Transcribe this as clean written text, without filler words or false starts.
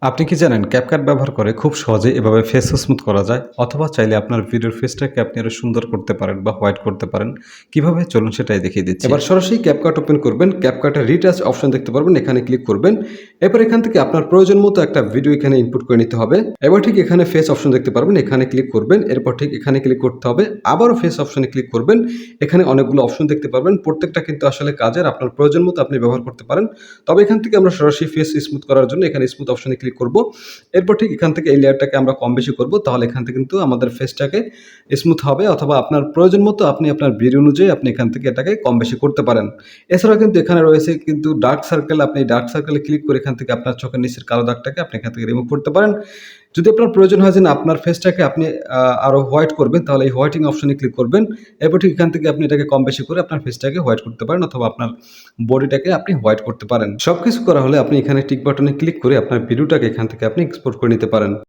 আপনি কি জানেন ক্যাপকাট ব্যবহার করে খুব সহজে এভাবে ফেস স্মুথ করা যায় অথবা চাইলে আপনার ভিডিওর ফেসটাকে আপনি আরো সুন্দর করতে পারেন বা হোয়াইট করতে পারেন। কিভাবে চলুন সেটাই দেখিয়ে দিচ্ছি। এবার সরাসরি ক্যাপকাট ওপেন করবেন, ক্যাপকাটের রিটাচ অপশন দেখতে পারবেন, এখানে ক্লিক করবেন। এরপর এখান থেকে আপনার প্রয়োজন মতো একটা ভিডিও এখানে ইনপুট করে নিতে হবে। এবার ঠিক এখানে ফেস অপশন দেখতে পারবেন, এখানে ক্লিক করবেন। এরপর ঠিক এখানে ক্লিক করতে হবে, আবারও ফেস অপশনে ক্লিক করবেন। এখানে অনেকগুলো অপশন দেখতে পারবেন, প্রত্যেকটা কিন্তু আসলে কাজের, আপনার প্রয়োজন মতো আপনি ব্যবহার করতে পারেন। তবে এখান থেকে আমরা সরাসরি ফেস স্মুথ করার জন্য এখানে স্মুথ অপশনে ক্লিক করব। এরপর ঠিক এখান থেকে এই লেয়ারটাকে আমরা কম বেশি করব, তাহলে এখান থেকে কিন্তু আমাদের ফেসটাকে স্মুথ হবে, অথবা আপনার প্রয়োজন মতো আপনি আপনার ভিডিও অনুযায়ী আপনি এখান থেকে এটাকে কম বেশি করতে পারেন। এছাড়াও কিন্তু এখানে রয়েছে কিন্তু ডার্ক সার্কেল, আপনি ডার্ক সার্কেলে ক্লিক করে এখান থেকে আপনার চোখের নিচের কালো দাগটাকে আপনি এখান থেকে রিমুভ করতে পারেন। যদি আপনার প্রয়োজন হয় যে না আপনার ফেসটাকে আপনি আরো হোয়াইট করবেন, তাহলে এই হোয়াইটিং অপশনে ক্লিক করবেন। এরপর ঠিক এখান থেকে আপনি এটাকে কম বেশি করে আপনার ফেসটাকে হোয়াইট করতে পারেন, অথবা আপনার বডিটাকে আপনি হোয়াইট করতে পারেন। সবকিছু করা হলে আপনি এখানে টিক বাটনে ক্লিক করে আপনার ভিডিওটাকে এখান থেকে আপনি এক্সপোর্ট করে নিতে পারেন।